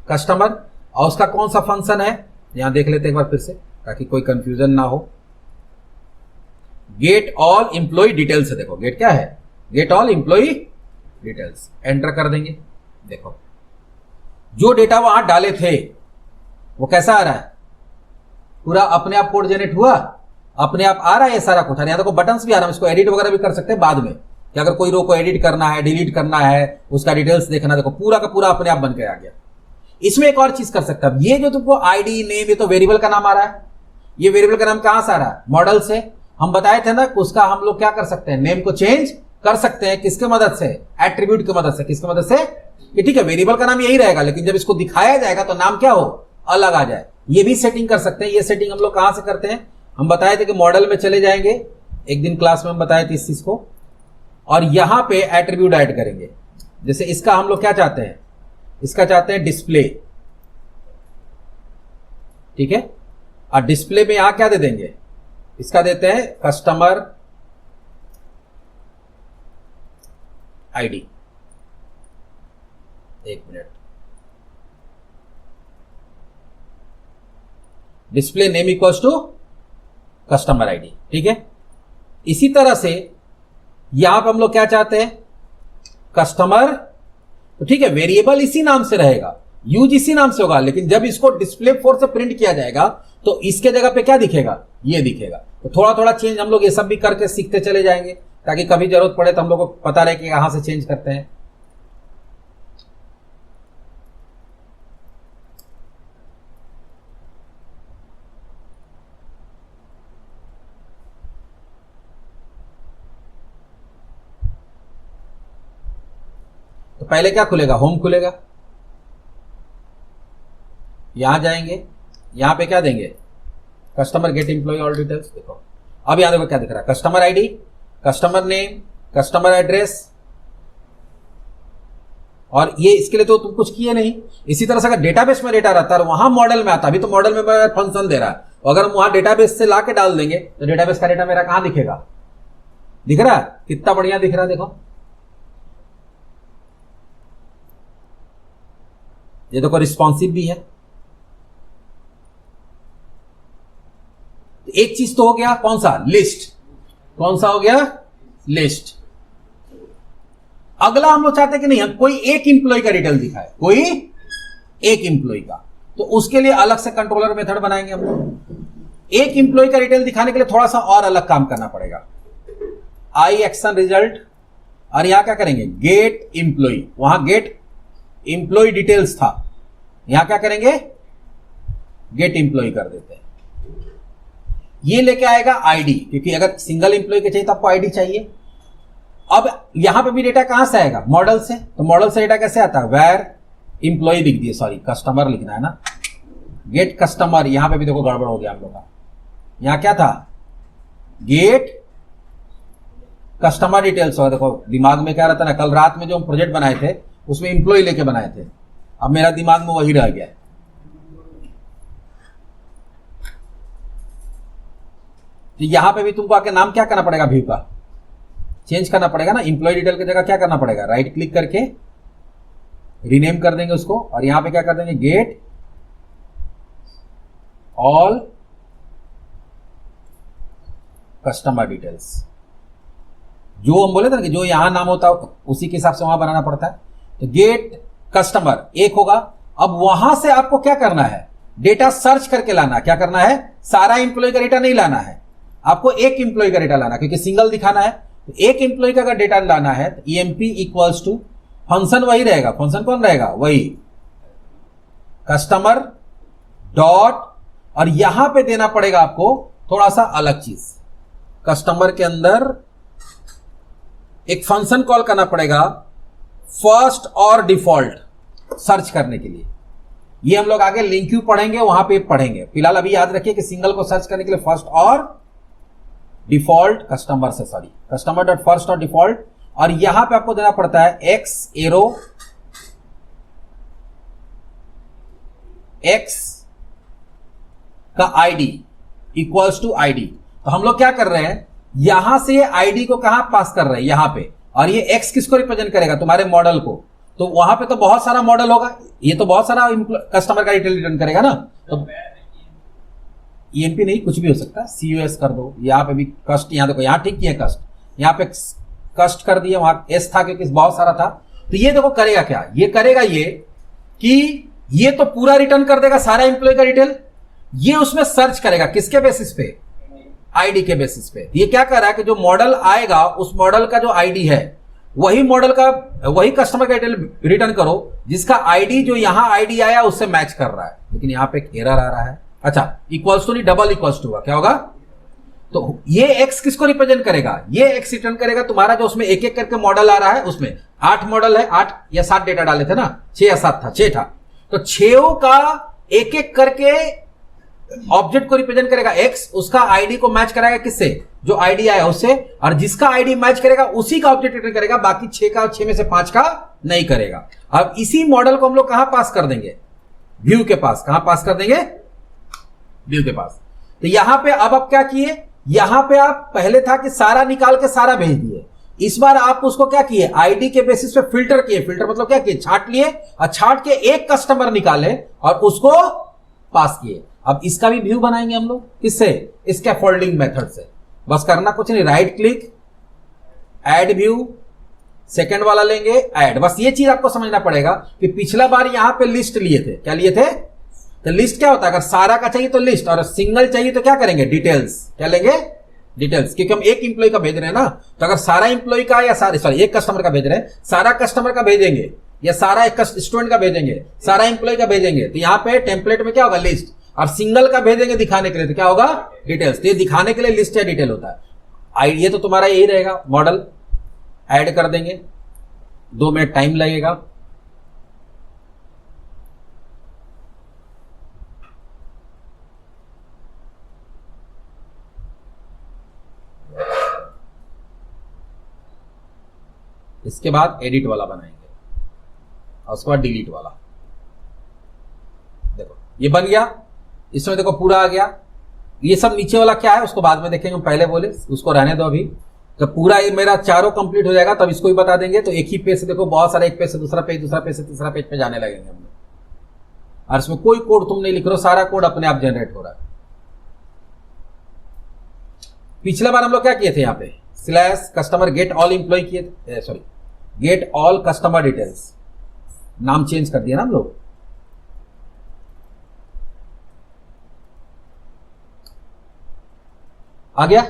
कस्टमर, और उसका कौन सा फंक्शन है यहां देख लेते एक बार फिर से, ताकि कोई कंफ्यूजन ना हो। गेट ऑल इंप्लॉय डिटेल्स है, देखो गेट क्या है, get all employee details, enter कर देंगे। देखो जो डेटा वहां डाले थे वो कैसा आ रहा है, पूरा अपने आप कोड जनरेट हुआ, अपने आप आ रहा है सारा कुछ। यहां देखो बटन्स भी आ रहा है, इसको एडिट वगैरह भी कर सकते हैं बाद में, कि अगर कोई रो को एडिट करना है, डिलीट करना है, उसका डिटेल्स देखना, देखो पूरा का पूरा अपने आप बन के आ गया। इसमें एक और चीज कर सकता है, ये जो तुमको आईडी नेम, ये तो वेरिएबल का नाम आ रहा है, ये वेरिएबल का नाम कहां से आ रहा है, मॉडल से। हम बताए थे ना, उसका हम लोग क्या कर सकते हैं, नेम को चेंज कर सकते हैं, किसके मदद से, एट्रीब्यूट की मदद से, किसकी मदद से, कि ठीक है वेरिएबल का नाम यही रहेगा, लेकिन जब इसको दिखाया जाएगा तो नाम क्या हो, अलग आ जाए, ये भी सेटिंग कर सकते हैं। ये सेटिंग हम लोग कहां से करते हैं, हम बताए थे कि मॉडल में चले जाएंगे, एक दिन क्लास में हम बताए थे इस चीज को, और यहां पे एट्रीब्यूट ऐड करेंगे। जैसे इसका हम लोग क्या चाहते हैं, इसका चाहते हैं डिस्प्ले, ठीक है, और डिस्प्ले में यहां क्या दे देंगे, इसका देते हैं कस्टमर आईडी। एक minute, display name equals to customer ID, ठीक है। इसी तरह से यहां पर हम लोग क्या चाहते हैं, कस्टमर, तो ठीक है वेरिएबल इसी नाम से रहेगा, यूज इसी नाम से होगा, लेकिन जब इसको डिस्प्ले फोर से प्रिंट किया जाएगा तो इसके जगह पे क्या दिखेगा, ये दिखेगा। तो थोड़ा थोड़ा चेंज हम लोग ये सब भी करके सीखते चले जाएंगे, ताकि कभी जरूरत पड़े तो हम लोग को पता रहे कि कहां से चेंज करते हैं। तो पहले क्या खुलेगा, होम खुलेगा, यहां जाएंगे, यहां पे क्या देंगे, customer get employee all details. देखो अब यहां देखो क्या दिख रहा है, customer ID, customer name, customer address, और ये इसके लिए तो तुम कुछ किए नहीं। इसी तरह से अगर डेटाबेस में डेटा रहता है वहां मॉडल में आता, अभी तो मॉडल में फंक्शन दे रहा है, अगर हम वहां डेटाबेस से ला के डाल देंगे तो डेटाबेस का डेटा मेरा कहां दिखेगा, दिख रहा है कितना बढ़िया दिख रहा है। देखो ये देखो रिस्पॉन्सिव भी है। एक चीज तो हो गया, कौन सा, लिस्ट, कौन सा हो गया, लिस्ट। अगला हम लोग चाहते हैं कि नहीं हम कोई एक इंप्लॉय का डिटेल दिखाए, कोई एक इंप्लॉय का, तो उसके लिए अलग से कंट्रोलर मेथड बनाएंगे हम लोग। एक इंप्लॉय का डिटेल दिखाने के लिए थोड़ा सा और अलग काम करना पड़ेगा, आई एक्शन रिजल्ट, और यहां क्या करेंगे, गेट इंप्लॉय, वहां गेट इंप्लॉय डिटेल्स था, यहां क्या करेंगे, गेट इंप्लॉय कर देते हैं। ये लेके आएगा आईडी, क्योंकि अगर सिंगल इंप्लॉय के चाहिए तो आपको आईडी चाहिए। अब यहां पे भी डेटा कहां से आएगा, मॉडल से, तो मॉडल से डेटा कैसे आता है, वेयर इंप्लॉय लिख दिए, सॉरी कस्टमर लिखना है ना, गेट कस्टमर। यहां पे भी देखो गड़बड़ हो गया हम लोग का, यहां क्या था, गेट कस्टमर डिटेल्स। और देखो दिमाग में क्या रहता है ना, कल रात में जो हम प्रोजेक्ट बनाए थे उसमें इंप्लॉय लेके बनाए थे, अब मेरा दिमाग में वही रह गया। तो यहां पे भी तुमको आके नाम क्या करना पड़ेगा, व्यू का चेंज करना पड़ेगा ना, इंप्लॉय डिटेल की जगह क्या करना पड़ेगा, राइट क्लिक करके रीनेम कर देंगे उसको, और यहां पे क्या कर देंगे, गेट ऑल कस्टमर डिटेल्स। जो हम बोले थे ना कि जो यहां नाम होता है उसी के हिसाब से वहां बनाना पड़ता है। तो गेट कस्टमर एक होगा। अब वहां से आपको क्या करना है, डेटा सर्च करके लाना। क्या करना है, सारा इंप्लॉय का डेटा नहीं लाना है, आपको एक इंप्लॉय का डेटा लाना, क्योंकि सिंगल दिखाना है। तो एक इंप्लॉय का अगर डेटा लाना है तो ईएमपी इक्वल्स टू, फंक्शन वही रहेगा, फंक्शन कौन रहेगा, वही कस्टमर डॉट, और यहां पे देना पड़ेगा आपको थोड़ा सा अलग चीज, कस्टमर के अंदर एक फंक्शन कॉल करना पड़ेगा फर्स्ट और डिफॉल्ट सर्च करने के लिए। ये हम लोग आगे लिंक क्यू पढ़ेंगे, वहां पे पढ़ेंगे। फिलहाल अभी याद रखिए कि सिंगल को सर्च करने के लिए फर्स्ट और डिफॉल्ट, कस्टमर से, सॉरी कस्टमर डॉट फर्स्ट और डिफॉल्ट, और यहां पे आपको देना पड़ता है एक्स एरो, एक्स का आईडी इक्वल्स टू आईडी। तो हम लोग क्या कर रहे हैं, यहां से आईडी को कहां पास कर रहे हैं, यहां पे, और ये एक्स किसको रिप्रेजेंट करेगा, तुम्हारे मॉडल को। तो वहां पे तो बहुत सारा मॉडल होगा, ये तो बहुत सारा कस्टमर का डिटेल रिटर्न करेगा ना, तो ईएमपी नहीं कुछ भी हो सकता है, सीयूएस कर दो। यहां पे भी कस्ट, यहां देखो यहां ठीक किया कस्ट, यहां पे कस्ट कर दिया, वहां एस था क्योंकि बहुत सारा था। तो ये देखो करेगा क्या, ये करेगा ये कि ये तो पूरा रिटर्न कर देगा सारा इंप्लॉय का डिटेल, ये उसमें सर्च करेगा किसके बेसिस पे, आईडी के बेसिस पे। ये क्या कर रहा है कि जो मॉडल आएगा उस मॉडल का जो आईडी है वही मॉडल का, वही कस्टमर का डिटेल रिटर्न करो जिसका आईडी जो यहां आईडी आया उससे मैच कर रहा है। लेकिन यहां पे एक एरर आ रहा है, अच्छा इक्वल्स टू नहीं डबल इक्वल्स टू, क्या होगा, तो ये एक्स किसको रिप्रेजेंट करेगा, ये एक्स रिटर्न करेगा तुम्हारा जो उसमें एक एक करके मॉडल आ रहा है, उसमें 8 मॉडल है, 8 या 7 डेटा डाले थे ना, 6 या 7 था, 6 था, तो 6 का एक एक करके ऑब्जेक्ट को रिप्रेजेंट करेगा एक्स, उसका आईडी को मैच कराएगा किससे, जो आईडी आया उससे, और जिसका आईडी मैच करेगा उसी का ऑब्जेक्ट रिटर्न करेगा, बाकी 6 का, 6 में से 5 का नहीं करेगा। अब इसी मॉडल को हम लोग कहां पास कर देंगे, व्यू के पास। कहां पास कर देंगे, व्यू के पास। तो यहां पे अब आप क्या किए, यहां पे आप पहले था कि सारा निकाल के सारा भेज दिए, इस बार आप उसको क्या किए, आईडी के बेसिस पे फिल्टर किए। फिल्टर मतलब क्या किए, छांट लिए, और छांट के एक कस्टमर निकाले और उसको पास किए। अब इसका भी व्यू बनाएंगे हम लोग, किससे, स्कैफोल्डिंग मेथड से। बस करना कुछ नहीं, right click, add view, second वाला लेंगे ऐड। बस ये चीज आपको समझना पड़ेगा कि पिछला बार यहां पे लिस्ट लिए थे, क्या लिए थे, तो लिस्ट क्या होता है, अगर सारा का चाहिए तो लिस्ट, और सिंगल चाहिए तो क्या करेंगे, डिटेल्स। क्या लेंगे, डिटेल्स, क्योंकि हम एक इंप्लॉय का भेज रहे हैं ना, तो अगर सारा इंप्लॉय का या सारे, सॉरी एक कस्टमर का भेज रहे हैं, सारा कस्टमर का भेजेंगे या सारा एक स्टूडेंट का भेजेंगे, सारा इंप्लॉय का भेजेंगे, तो यहां पे टेम्पलेट में क्या होगा, लिस्ट, और सिंगल का भेजेंगे दिखाने के लिए तो क्या होगा, डिटेल्स। तो ये दिखाने के लिए लिस्ट या डिटेल होता है। ये तो तुम्हारा यही रहेगा, मॉडल ऐड कर देंगे, 2 मिनट टाइम लगेगा। इसके बाद एडिट वाला बनाएंगे और उसके बाद डिलीट वाला। देखो ये बन गया, इसमें देखो पूरा आ गया। ये सब नीचे वाला क्या है उसको बाद में देखेंगे, हम पहले बोले उसको रहने दो। अभी जब पूरा ये मेरा चारों कंप्लीट हो जाएगा तब इसको भी बता देंगे। तो एक ही पेज से देखो बहुत सारा, एक पेज से दूसरा पेज, दूसरा पेज से तीसरा पेज पे जाने लगेंगे हम लोग। और इसमें कोई कोड तुम नहीं लिख रहे हो, सारा कोड अपने आप जनरेट हो रहा है। पिछला बार हम लोग क्या किए थे, यहाँ पे slash customer get all employ किए थे, sorry get all customer details, नाम चेंज कर दिया ना हम लोग। आ गया।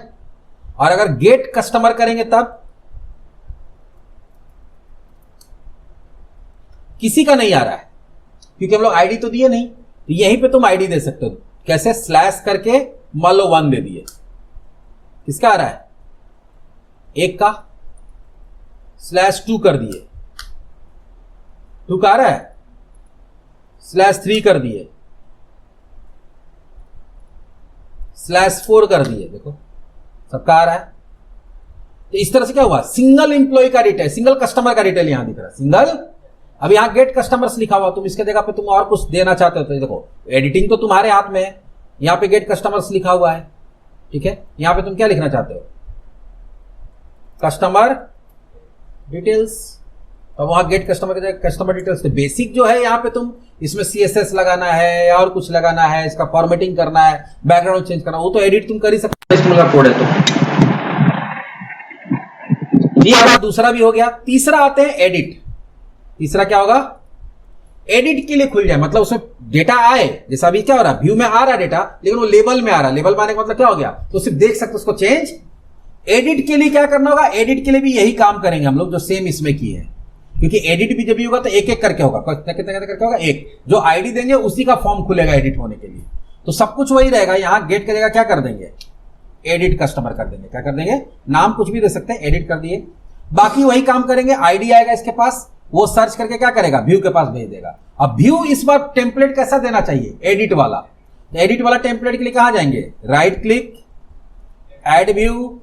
और अगर गेट कस्टमर करेंगे तब किसी का नहीं आ रहा है क्योंकि हम लोग आईडी तो दिए नहीं। तो यहीं पे तुम आईडी दे सकते हो। कैसे, स्लैश करके मान लो 1 दे दिए। किसका आ रहा है, 1 का। /2 कर दिए, 2 का आ रहा है। /3 कर दिए, /4 कर दिए, देखो सबका आ रहा है। तो इस तरह से क्या हुआ, सिंगल इंप्लॉय का डिटेल, सिंगल कस्टमर का डिटेल यहां दिख रहा है, सिंगल। अब यहां गेट कस्टमर्स लिखा हुआ, तुम इसके जगह पे तुम और कुछ देना चाहते हो तो देखो एडिटिंग तो तुम्हारे हाथ में है। यहां पे गेट कस्टमर्स लिखा हुआ है, ठीक है। यहां पे तुम क्या लिखना चाहते हो, कस्टमर डिटेल्स। तो वहां गेट कस्टमर के कस्टमर डिटेल्स। तो बेसिक जो है यहाँ पे तुम इसमें CSS लगाना है और कुछ लगाना है, इसका फॉर्मेटिंग करना है, बैकग्राउंड चेंज करना, वो तो एडिट तुम कर ही सकते हो, इसमें कोड है तो। ये हमारा दूसरा भी हो गया। तीसरा आते हैं एडिट। तीसरा क्या होगा, एडिट के लिए खुल जाए, मतलब उसमें डेटा आए। जैसा अभी क्या हो रहा है, व्यू में आ रहा है डेटा, लेकिन वो लेबल में आ रहा है। लेबल में आने का मतलब क्या हो गया, तो सिर्फ देख सकते उसको चेंज। एडिट के लिए क्या करना होगा, एडिट के लिए भी यही काम करेंगे हम लोग जो सेम इसमें किए हैं। क्योंकि एडिट भी जब भी होगा तो एक एक करके होगा, कितने करके होगा, एक। जो आईडी देंगे उसी का फॉर्म खुलेगा एडिट होने के लिए। तो सब कुछ वही रहेगा। यहां गेट करेगा, क्या कर देंगे, एडिट कस्टमर कर देंगे। क्या कर देंगे, नाम कुछ भी दे सकते हैं, एडिट कर दिए। बाकी वही काम करेंगे। आईडी आएगा इसके पास, वो सर्च करके क्या करेगा, व्यू के पास भेज देगा। अब व्यू इस बार टेम्पलेट कैसा देना चाहिए, एडिट वाला। तो एडिट वाला टेम्पलेट के लिए कहां जाएंगे, right click, add view,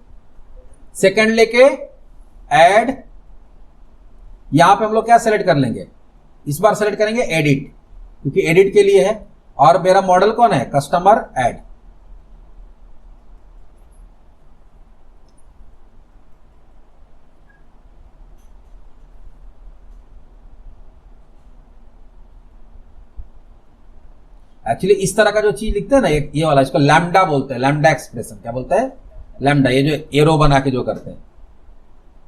second लेके ऐड। यहां पे हम लोग क्या सेलेक्ट कर लेंगे, इस बार सेलेक्ट करेंगे एडिट, क्योंकि एडिट के लिए है। और मेरा मॉडल कौन है, कस्टमर ऐड। एक्चुअली इस तरह का जो चीज लिखते हैं ना, ये वाला, इसको लैम्डा बोलते हैं, लैम्डा एक्सप्रेशन। क्या बोलते हैं, लैम्डा। ये जो एरो बना के जो करते हैं,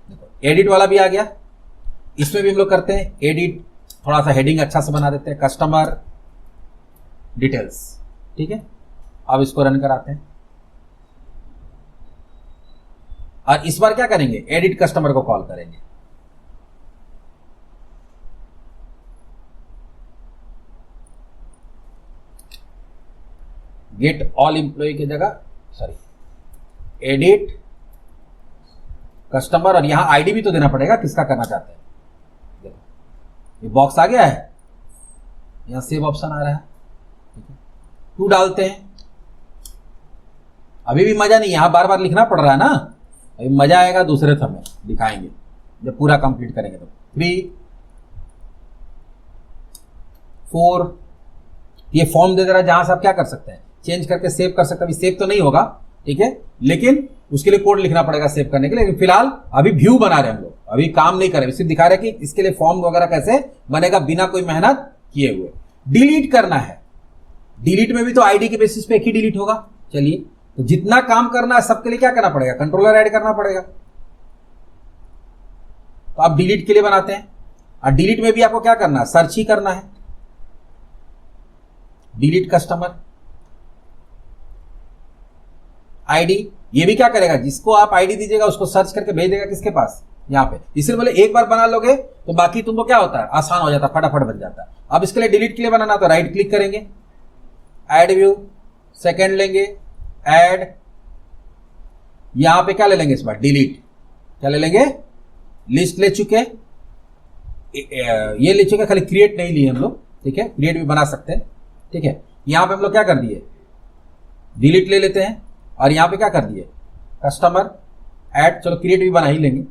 देखो एडिट वाला भी आ गया। इसमें भी हम लोग करते हैं एडिट, थोड़ा सा हेडिंग अच्छा से बना देते हैं, कस्टमर डिटेल्स, ठीक है। अब इसको रन कराते हैं और इस बार क्या करेंगे, एडिट कस्टमर को कॉल करेंगे। गेट ऑल एम्प्लॉय की जगह, सॉरी, एडिट कस्टमर। और यहां आईडी भी तो देना पड़ेगा, किसका करना चाहते हैं। ये बॉक्स आ गया है, यहां सेव ऑप्शन आ रहा है, ठीक है। 2 डालते हैं। अभी भी मजा नहीं, यहां बार बार लिखना पड़ रहा है ना। अभी मजा आएगा दूसरे समय दिखाएंगे जब पूरा कंप्लीट करेंगे। तो 3 4 ये फॉर्म दे दे रहा है, जहां से आप क्या कर सकते हैं, चेंज करके सेव कर सकते हैं। अभी सेव तो नहीं होगा, ठीक है, लेकिन उसके लिए कोड लिखना पड़ेगा सेव करने के लिए। लेकिन फिलहाल अभी व्यू बना रहे हैं हम लोग, अभी काम नहीं कर रहे, सिर्फ दिखा रहे कि इसके लिए फॉर्म वगैरह कैसे बनेगा बिना कोई मेहनत किए हुए। डिलीट करना है, डिलीट में भी तो आईडी के बेसिस पे एक ही डिलीट होगा। चलिए, तो जितना काम करना है सबके लिए क्या करना पड़ेगा, कंट्रोलर ऐड करना पड़ेगा। तो आप डिलीट के लिए बनाते हैं, और डिलीट में भी आपको क्या करना है, सर्च ही करना है, डिलीट कस्टमर आईडी। ये भी क्या करेगा, जिसको आप आईडी दीजिएगा उसको सर्च करके भेज देगा किसके पास, यहां पे। इसलिए बोले एक बार बना लोगे तो बाकी तुमको क्या होता है, आसान हो जाता है, फटाफट बन जाता है। अब इसके लिए डिलीट के लिए बनाना तो राइट क्लिक करेंगे, ऐड व्यू, सेकंड लेंगे ऐड। यहां पे क्या ले लेंगे इस बार, डिलीट। क्या ले लेंगे, लिस्ट ले चुके, ये ले चुके, खाली क्रिएट नहीं लिए हम लोग, ठीक है। क्रिएट भी बना सकते हैं, ठीक है। यहां पे हम लोग क्या कर दिए, डिलीट ले लेते हैं, और यहां पे क्या कर दिए, कस्टमर ऐड। चलो क्रिएट भी बना ही लेंगे,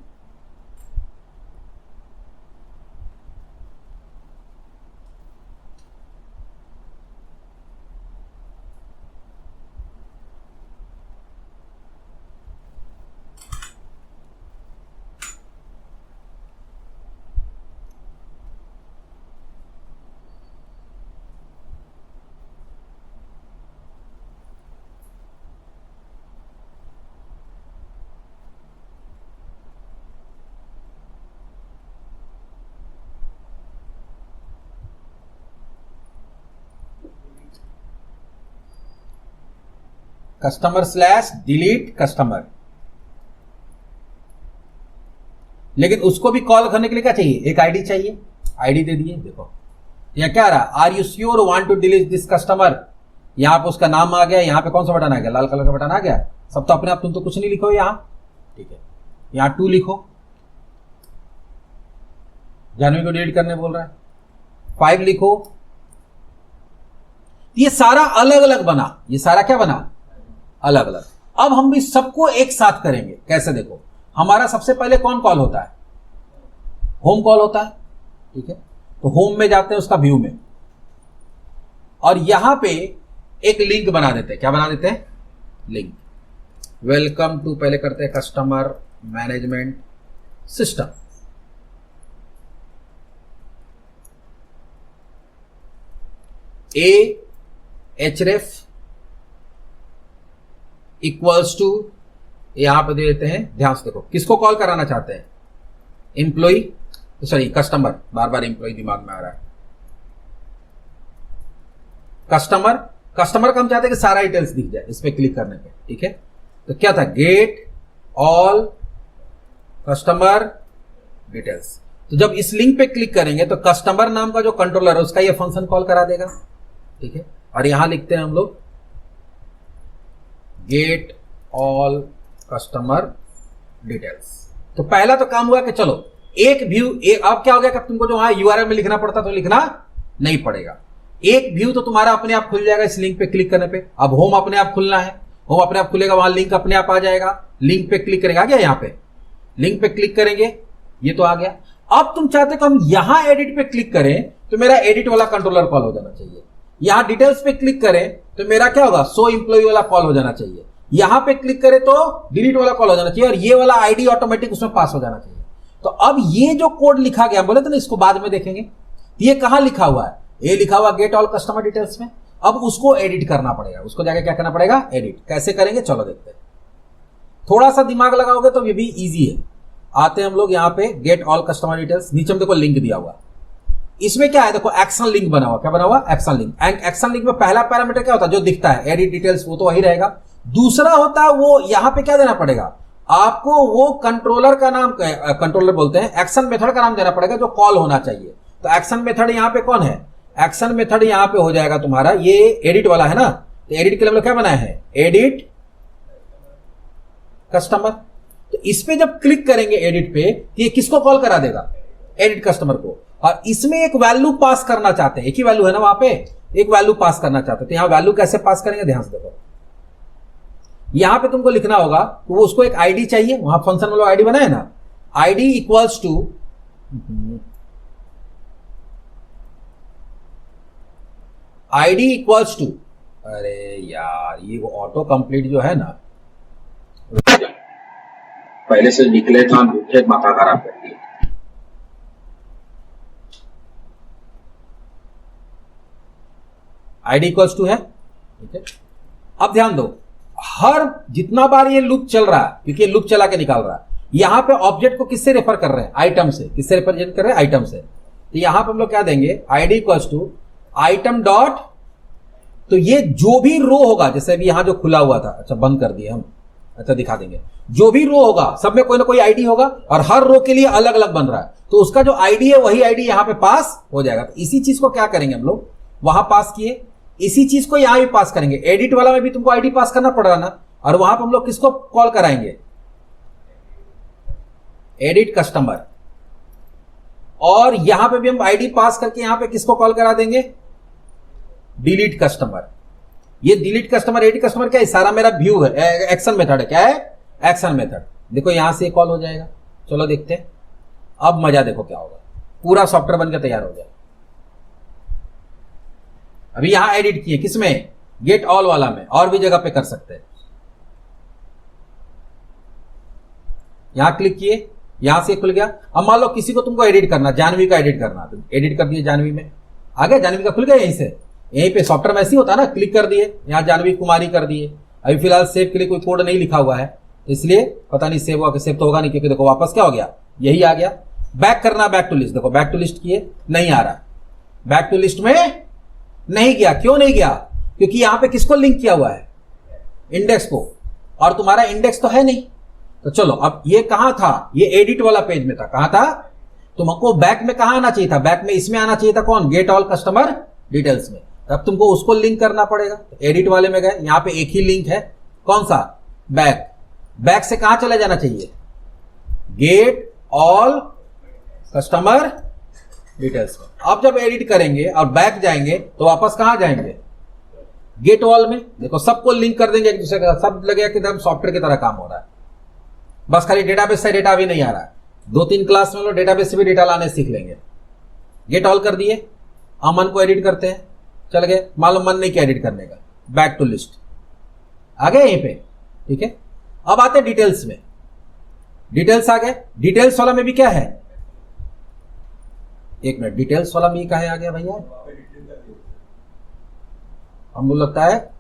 कस्टमर स्लैश डिलीट कस्टमर। लेकिन उसको भी कॉल करने के लिए क्या चाहिए, एक आईडी चाहिए, आईडी दे दिए। देखो यहां क्या आ रहा, are you sure want to delete this customer. यहां पे उसका नाम आ गया, यहां पे कौन सा बटन आ गया, लाल कलर का बटन आ गया। सब तो अपने आप, तुम तो कुछ नहीं लिखो यहां, ठीक है। यहां 2 लिखो, जानवी को डिलीट करने बोल रहा है। 5 लिखो। ये सारा अलग अलग बना, ये सारा क्या बना, अलग अलग। अब हम भी सबको एक साथ करेंगे। कैसे, देखो हमारा सबसे पहले कौन कॉल होता है, होम कॉल होता है, ठीक है। तो होम में जाते हैं, उसका व्यू में, और यहां पे एक लिंक बना देते हैं। क्या बना देते हैं, लिंक। वेलकम टू, पहले करते हैं customer management system. href equals to, यहां पे दे देते हैं, ध्यान से देखो किसको कॉल कराना चाहते हैं, एम्प्लॉय, सॉरी कस्टमर, बार बार एम्प्लॉय दिमाग में आ रहा है। कस्टमर, कस्टमर का हम चाहते हैं कि सारा डिटेल्स दिख जाए इस पे क्लिक करने पे, ठीक है। तो क्या था, गेट ऑल कस्टमर डिटेल्स। तो जब इस लिंक पे क्लिक करेंगे तो कस्टमर नाम का जो कंट्रोलर है उसका ये फंक्शन कॉल करा देगा, ठीक है। और यहां लिखते हैं हम लोग गेट ऑल कस्टमर डिटेल्स। तो पहला तो काम हुआ कि चलो एक व्यू, अब क्या हो गया कि तुमको जो वहां यूआरएल में लिखना पड़ता तो लिखना नहीं पड़ेगा। एक व्यू तो तुम्हारा अपने आप खुल जाएगा इस लिंक पे क्लिक करने पे। अब होम अपने आप खुलना है, होम अपने आप खुलेगा, वहां लिंक अपने आप आ जाएगा। लिंक पे क्लिक करेंगे, आ गया, यहां पे लिंक पे क्लिक करेंगे, ये तो आ गया। अब तुम चाहते हो कि हम यहां एडिट पे क्लिक करें तो मेरा एडिट वाला कंट्रोलर कॉल हो जाना चाहिए। यहां डिटेल्स पे क्लिक करें तो मेरा क्या होगा, शो एम्प्लॉय वाला कॉल हो जाना चाहिए। यहां पे क्लिक करें तो डिलीट वाला कॉल हो जाना चाहिए, और ये वाला आईडी ऑटोमेटिक उसमें पास हो जाना चाहिए। तो अब ये जो कोड लिखा गया, बोले तो ना इसको बाद में देखेंगे, ये कहां लिखा हुआ है, ये लिखा हुआ गेट ऑल कस्टमर डिटेल्स में। अब उसको एडिट करना पड़ेगा, उसको जाके क्या करना पड़ेगा, एडिट। कैसे करेंगे चलो देखते हैं। थोड़ा सा दिमाग लगाओगे तो ये भी इजी है। आते हैं हम लोग यहां पे गेट ऑल कस्टमर डिटेल्स, नीचे में देखो लिंक दिया हुआ, इसमें क्या है, देखो एक्शन लिंक बना हुआ। क्या बना हुआ, action link. And action link में पहला पैरामीटर क्या होता है, जो दिखता है एडिट डिटेल्स, वो तो वही रहेगा। दूसरा होता है वो यहां पे क्या देना पड़ेगा आपको, वो कंट्रोलर का नाम, कंट्रोलर बोलते हैं, एक्शन मेथड का नाम देना पड़ेगा जो कॉल होना चाहिए। तो एक्शन मेथड यहां पे कौन है, एक्शन मेथड यहां पे हो जाएगा तुम्हारा, ये एडिट वाला है ना। तो एडिट के लिए हम लोग क्या बनाए हैं, एडिट कस्टमर। तो इस पे जब क्लिक करेंगे एडिट पे, तो ये किसको कॉल करा देगा, एडिट कस्टमर को। और इसमें एक वैल्यू पास करना चाहते हैं, एक ही वैल्यू है ना वहां पे, एक वैल्यू पास करना चाहते हैं। तो यहां वैल्यू कैसे पास करेंगे, ध्यान से देखो। यहां पे तुमको लिखना होगा, तो वो उसको एक आईडी चाहिए, वहां फंक्शन में लोग आईडी बनाए ना, ID equals to, ID equals to, अरे यार ये वो ऑटो कंप्लीट जो है ना, पहले से निकले था, मुझे माथा खराब कर दिया। आईडी इक्वल्स टू है, ठीक है। अब ध्यान दो, हर जितना बार ये लूप चल रहा है, क्योंकि ये लूप चला के निकाल रहा है, यहां पे ऑब्जेक्ट को किससे रेफर कर रहे हैं, आइटम से। किससे रिप्रेजेंट कर रहे हैं, आइटम से। तो यहां पे हम लोग क्या देंगे, ID equals to item dot, तो ये जो भी रो होगा, जैसे अभी यहां जो खुला हुआ था, अच्छा बंद कर दिए हम, अच्छा दिखा देंगे, जो भी रो होगा सब में कोई ना कोई आईडी होगा, और हर रो के लिए अलग अलग बन रहा है, तो उसका जो आईडी है वही आईडी यहां पे पास हो जाएगा। तो इसी चीज को क्या करेंगे हम लोग, वहां पास किए, इसी चीज को यहां भी पास करेंगे। एडिट वाला में भी तुमको आईडी पास करना पड़ रहा ना, और वहां पर हम लोग किसको कॉल कराएंगे, एडिट कस्टमर। और यहां पे भी हम आईडी पास करके यहां पे किसको कॉल करा देंगे, डिलीट कस्टमर। ये डिलीट कस्टमर, एडिट कस्टमर क्या है, सारा मेरा व्यू है, एक्शन मेथड है। क्या है, एक्शन मेथड। देखो यहां से कॉल हो जाएगा। चलो देखते हैं, अब मजा देखो क्या होगा, पूरा सॉफ्टवेयर बनकर तैयार हो जाए। अभी यहां एडिट किए, किसमें, गेट ऑल वाला में, और भी जगह पे कर सकते हैं। यहां क्लिक किए, यहां से खुल गया। अब मान लो किसी को तुमको एडिट करना, जानवी का एडिट करना, तो एडिट कर दिए जानवी में, आ गया, जानवी का खुल गया। यहीं से, यहीं पे सॉफ्टवेयर में ऐसे ही होता है ना, क्लिक कर दिए, यहां जानवी कुमारी कर दिए। अभी फिलहाल सेव के लिए कोई कोड नहीं लिखा हुआ है, इसलिए पता नहीं सेव हुआ कि सेव तो होगा नहीं, क्योंकि देखो वापस क्या हो गया, यही आ गया। बैक करना, बैक टू लिस्ट, देखो बैक टू लिस्ट किए, नहीं आ रहा, बैक टू लिस्ट में नहीं गया। क्यों नहीं गया, क्योंकि यहां पे किसको लिंक किया हुआ है, इंडेक्स को, और तुम्हारा इंडेक्स तो है नहीं। तो चलो अब ये कहां था, ये एडिट वाला पेज में था, कहां था, तुमको बैक में कहां आना चाहिए था, बैक में इसमें आना चाहिए था, कौन, गेट ऑल कस्टमर डिटेल्स में। तब तुमको उसको लिंक करना पड़ेगा। तो एडिट वाले में गए, यहां पे एक ही लिंक है, कौन सा, बैक। बैक से कहां चला जाना चाहिए, गेट ऑल कस्टमर डिटेल्स में। अब जब एडिट करेंगे और बैक जाएंगे तो वापस कहां जाएंगे, गेट ऑल में। देखो सबको लिंक कर देंगे एक दूसरे के साथ, सब लगेगा कि एकदम सॉफ्टवेयर की तरह काम हो रहा है। बस खाली डेटाबेस से डेटा अभी नहीं आ रहा है, 2-3 क्लास में लोग डेटाबेस से भी डेटा लाने सीख लेंगे। गेट ऑल कर दिए, हम मन को एडिट करते हैं, चल गए, मालूम मन नहीं किया एडिट करने का, बैक टू लिस्ट आ गए यहीं पे, ठीक है। अब आते हैं डिटेल्स में, डिटेल्स आ गए। डिटेल्स वाला में भी क्या है, एक मिनट, डिटेल्स वाला में कहा आ गया भैया, हमको लगता है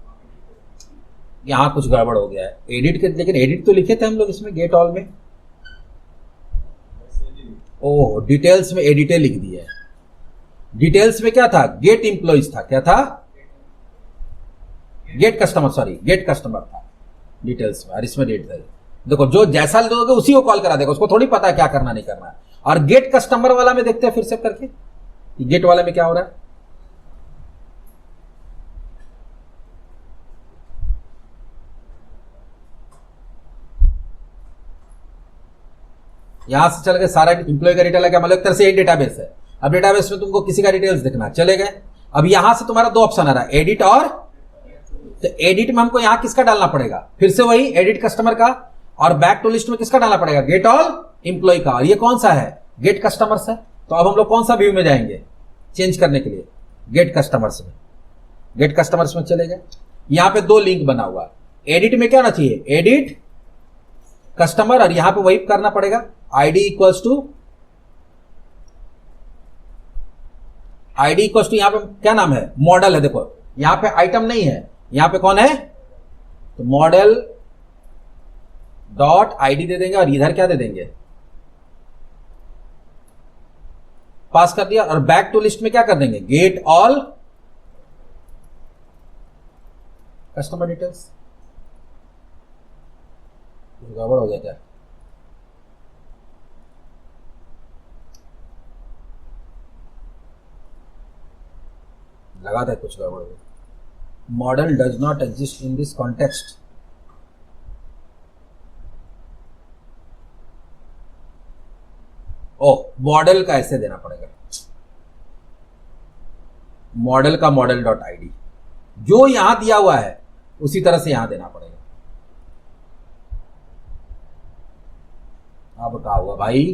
यहां कुछ गड़बड़ हो गया है एडिट के, लेकिन एडिट तो लिखे थे हम लोग इसमें गेट ऑल में। ओह, डिटेल्स में एडिटे लिख दिया है। डिटेल्स में क्या था, गेट इंप्लॉइज था, क्या था, get customer, sorry get customer था डिटेल्स में, और इसमें डेट था। देखो जो जैसा दोगे उसी को कॉल करा देगा, उसको थोड़ी पता है क्या करना नहीं करना है। और गेट कस्टमर वाला में देखते हैं फिर से करके, गेट वाले में क्या हो रहा है। यहां से चल गए, सारा इंप्लॉय का डिटेल है क्या, मतलब एक तरह से एक डेटाबेस है। अब डेटाबेस में तुमको किसी का डिटेल्स देखना, चले गए। अब यहां से तुम्हारा 2 ऑप्शन आ रहा है, एडिट और, तो एडिट में हमको यहां किसका डालना पड़ेगा, फिर से वही एडिट कस्टमर का, और बैक टू लिस्ट में किसका डालना पड़ेगा, गेट ऑल इंप्लॉय का। और ये कौन सा है, गेट कस्टमर्स है। तो अब हम लोग कौन सा व्यू में जाएंगे चेंज करने के लिए, गेट कस्टमर्स में। गेट कस्टमर्स में चले गए, यहां पे 2 लिंक बना हुआ। एडिट में क्या होना चाहिए, एडिट कस्टमर, और यहां पे वही करना पड़ेगा, ID equals to, ID equals to, यहां पे क्या नाम है, मॉडल है। देखो यहां पे आइटम नहीं है, यहां पे कौन है, तो मॉडल डॉट आईडी दे देंगे, और इधर क्या दे देंगे, पास कर दिया। और बैक टू लिस्ट में क्या कर देंगे, गेट ऑल कस्टमर डिटेल्स। गड़बड़ हो गया क्या, लगा था कुछ गड़बड़ हो गया। Model does not exist in this context. ओ, मॉडल का ऐसे देना पड़ेगा, मॉडल का मॉडल डॉट आईडी, जो यहां दिया हुआ है उसी तरह से यहां देना पड़ेगा। अब क्या हुआ भाई,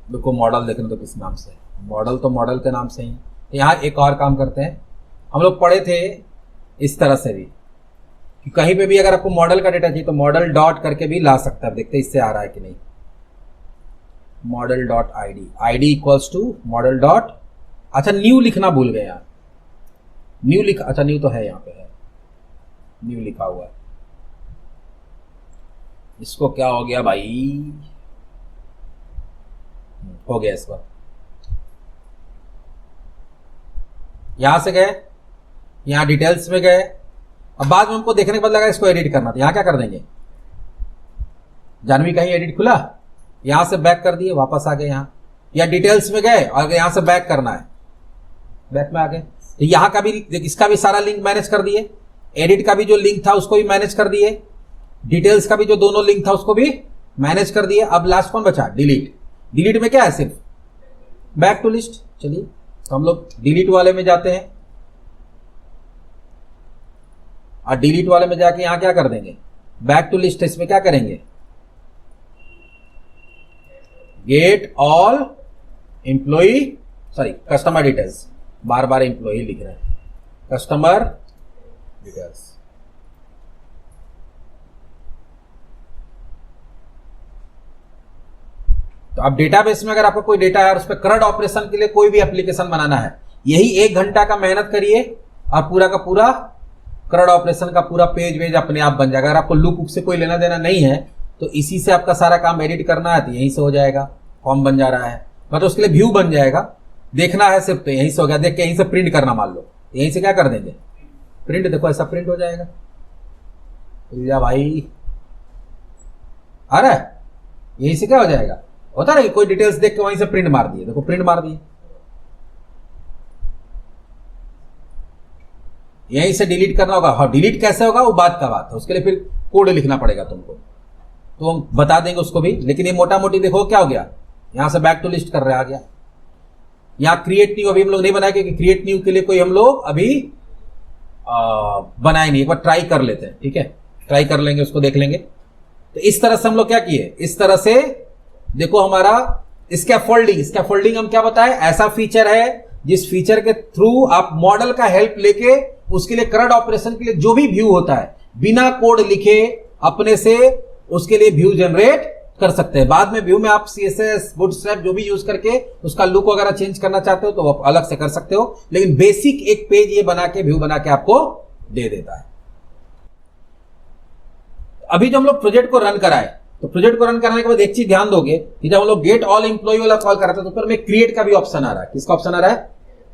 देखो मॉडल देखने तो किस नाम से, मॉडल तो मॉडल के नाम से ही। यहां एक और काम करते हैं, हम लोग पढ़े थे इस तरह से भी कि कहीं पे भी अगर आपको मॉडल का डेटा चाहिए तो मॉडल डॉट करके भी ला सकता है। देखते हैं इससे आ रहा है कि नहीं, model dot ID, ID equals to model dot, अच्छा न्यू लिखना भूल गए यार, न्यू लिखा, अच्छा न्यू तो है, यहां पे है न्यू लिखा हुआ है। इसको क्या हो गया भाई, हो गया इस बार। यहां से गए, यहां डिटेल्स में गए, अब बाद में हमको देखने के बाद लगा इसको एडिट करना, तो यहां क्या कर देंगे, जानवी कहीं एडिट खुला, यहां से बैक कर दिए, वापस आ गए यहां, या डिटेल्स में गए और यहां से बैक करना है, बैक में आ गए। तो यहां का भी, इसका भी सारा लिंक मैनेज कर दिए, एडिट का भी जो लिंक था उसको भी मैनेज कर दिए, डिटेल्स का भी जो दोनों लिंक था उसको भी मैनेज कर दिए। अब लास्ट कौन बचा, डिलीट। डिलीट में क्या है, सिर्फ बैक टू लिस्ट। चलिए तो हम लोग डिलीट वाले में जाते हैं, और डिलीट वाले में जाके यहां क्या कर देंगे, बैक टू लिस्ट। इसमें क्या करेंगे, get all employee, sorry customer details, बार बार एम्प्लॉई लिख रहे हैं, कस्टमर डिटेल्स। तो अब डेटाबेस में अगर आपको कोई डेटा है और उस पर करंट ऑपरेशन के लिए कोई भी एप्लीकेशन बनाना है, यही 1 घंटा का मेहनत करिए और पूरा का पूरा करंट ऑपरेशन का पूरा पेज वेज अपने आप बन जाएगा। अगर आपको लुक से कोई लेना देना नहीं है तो इसी से आपका सारा काम एडिट करना है तो यहीं से हो जाएगा। फॉर्म बन जा रहा है, मतलब उसके लिए व्यू बन जाएगा। देखना है सिर्फ तो यहीं से हो गया, देख के यहीं से प्रिंट करना, मान लो यहीं से क्या कर देंगे प्रिंट, देखो ऐसा प्रिंट हो जाएगा। या भाई आ रहा है, यहीं से क्या हो जाएगा, होता ना कि कोई डिटेल्स देख के वहीं से प्रिंट मार दिए, देखो प्रिंट मार दिए। यहीं से डिलीट करना होगा, हाँ डिलीट कैसे होगा वो बात का बात है, उसके लिए फिर कोड लिखना पड़ेगा तुमको, तो हम बता देंगे उसको भी। लेकिन ये मोटा मोटी देखो क्या हो गया, यहां से बैक टू लिस्ट कर रहे आ गया। यहां क्रिएट न्यू अभी हम लोग नहीं बनाए, क्योंकि क्रिएट न्यू के लिए कोई हम लोग अभी बनाए नहीं, एक बार ट्राई कर लेते हैं, ठीक है ट्राई कर लेंगे, उसको देख लेंगे। तो इस तरह से हम लोग क्या किए, इस तरह से देखो हमारा स्कैफोल्डिंग हम क्या बताए, ऐसा फीचर है जिस फीचर के थ्रू आप मॉडल का हेल्प लेके उसके लिए करंट ऑपरेशन के लिए जो भी व्यू होता है बिना कोड लिखे अपने से उसके लिए व्यू जनरेट कर सकते हैं। बाद में व्यू में आप CSS बूटस्ट्रैप जो भी यूज करके उसका लुक वगैरह चेंज करना चाहते हो तो आप अलग से कर सकते हो, लेकिन बेसिक एक पेज ये बना के व्यू बना के आपको दे देता है। अभी जो हम लोग प्रोजेक्ट को रन कराए, तो प्रोजेक्ट को रन कराने के बाद एक चीज ध्यान दोगे कि जब हम लोग गेट ऑल एम्प्लॉय वाला कॉल कराते हैं तो ऊपर में क्रिएट का भी ऑप्शन आ रहा है। किसका ऑप्शन आ रहा है,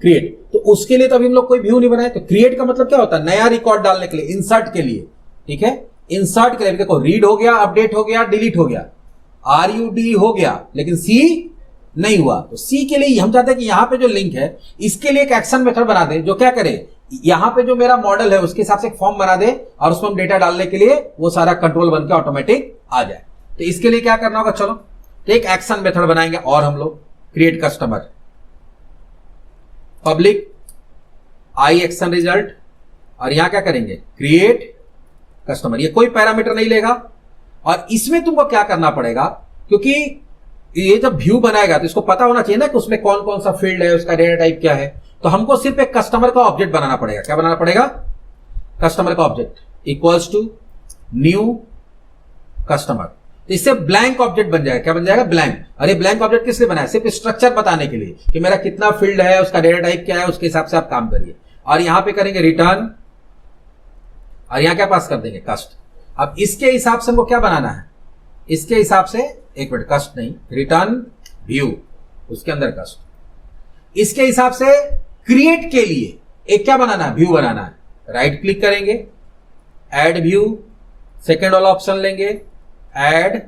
क्रिएट। तो उसके लिए तो अभी हम लोग कोई व्यू नहीं बनाए, तो क्रिएट का मतलब क्या होता है, नया रिकॉर्ड डालने के लिए, इंसर्ट के लिए, ठीक है इंसर्ट के लिए। देखो रीड हो गया, अपडेट हो गया, डिलीट हो गया, RUD हो गया, लेकिन C नहीं हुआ। तो C के लिए हम चाहते हैं कि यहां पे जो लिंक है इसके लिए एक एक्शन मेथड बना दे जो क्या करे, यहां पे जो मेरा मॉडल है उसके हिसाब से एक फॉर्म बना दे और उसमें हम डेटा डालने के लिए वो सारा कंट्रोल बन के ऑटोमेटिक आ जाए। तो इसके लिए क्या करना होगा, चलो तो एक एक्शन मेथड बनाएंगे और हम लोग क्रिएट कस्टमर पब्लिक आई एक्शन रिजल्ट, और यहां क्या करेंगे क्रिएट कस्टमर। ये कोई पैरामीटर नहीं लेगा, और इसमें तुमको क्या करना पड़ेगा, क्योंकि ये जब व्यू बनाएगा तो इसको पता होना चाहिए ना कि उसमें कौन कौन सा फील्ड है, उसका डेटा टाइप क्या है। तो हमको सिर्फ एक कस्टमर का ऑब्जेक्ट बनाना पड़ेगा। क्या बनाना पड़ेगा, कस्टमर का object equals to new customer. तो इससे ब्लैंक ऑब्जेक्ट बन जाएगा। क्या बन जाएगा, ब्लैंक। और ये ब्लैंक ऑब्जेक्ट किस लिए बनाया, सिर्फ स्ट्रक्चर बताने के लिए कि मेरा कितना फील्ड है, उसका डेटा टाइप क्या है, उसके हिसाब से आप काम करिए। और यहां पे करेंगे रिटर्न, और यहां क्या पास कर देंगे, कस्ट। अब इसके हिसाब से हमको क्या बनाना है, इसके हिसाब से एक मिनट, कस्ट नहीं, रिटर्न व्यू, उसके अंदर कस्ट। इसके हिसाब से क्रिएट के लिए एक क्या बनाना है, व्यू बनाना है। राइट क्लिक करेंगे, ऐड व्यू, सेकेंड वाला ऑप्शन लेंगे, ऐड।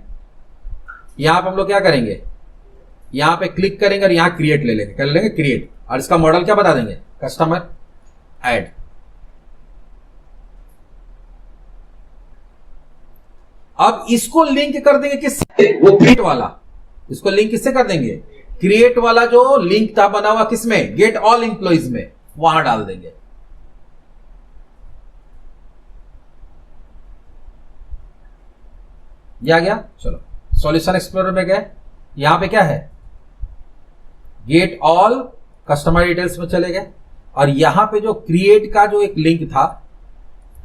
यहां पर हम लोग क्या करेंगे, यहां पे क्लिक करेंगे और यहां क्रिएट ले लेंगे, कर लेंगे क्रिएट, और इसका मॉडल क्या बता देंगे, कस्टमर ऐड। अब इसको लिंक कर देंगे किससे, वो क्रिएट वाला, इसको लिंक किससे कर देंगे, क्रिएट वाला जो लिंक था बना हुआ किसमें, गेट ऑल एम्प्लॉइज में, वहां डाल देंगे। ये आ गया। चलो सॉल्यूशन एक्सप्लोरर में गए, यहां पे क्या है, गेट ऑल कस्टमर डिटेल्स में चले गए, और यहां पे जो क्रिएट का जो एक लिंक था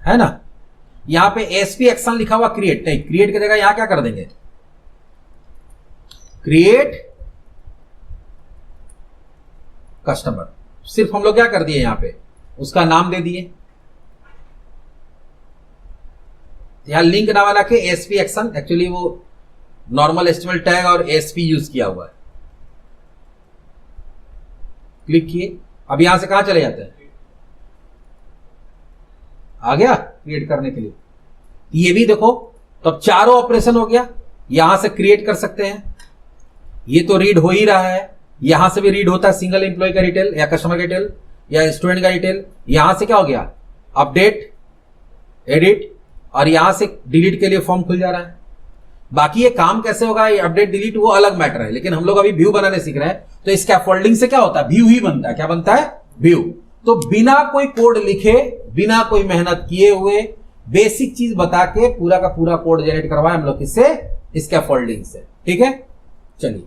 है ना, यहां पे एसपी एक्शन लिखा हुआ क्रिएट नहीं, क्रिएट की जगह यहां क्या कर देंगे, क्रिएट कस्टमर। सिर्फ हम लोग क्या कर दिए, यहां पे उसका नाम दे दिए, यहां लिंक ना बना के एसपी एक्शन, एक्चुअली वो नॉर्मल एचटीएमएल टैग और एसपी यूज किया हुआ है। क्लिक किए, अब यहां से कहां चले जाते हैं, आ गया क्रिएट करने के लिए। ये भी देखो, तो अब चारों ऑपरेशन हो गया। यहां से क्रिएट कर सकते हैं, ये तो रीड हो ही रहा है, यहां से भी रीड होता है सिंगल एम्प्लॉय का डिटेल या कस्टमर का डिटेल या स्टूडेंट का डिटेल। यहां से क्या हो गया, अपडेट, एडिट, और यहां से डिलीट के लिए फॉर्म खुल जा रहा है। बाकी ये काम कैसे होगा, ये अपडेट डिलीट वो अलग मैटर है, लेकिन हम लोग अभी व्यू बनाने सीख रहे हैं। तो इस स्कैफोल्डिंग से क्या होता है, व्यू ही बनता है। क्या बनता है, व्यू। तो बिना कोई कोड लिखे, बिना कोई मेहनत किए हुए, बेसिक चीज बता के पूरा का पूरा कोड जनरेट करवाए हम लोग किससे, स्कैफोल्डिंग से। ठीक है, चलिए।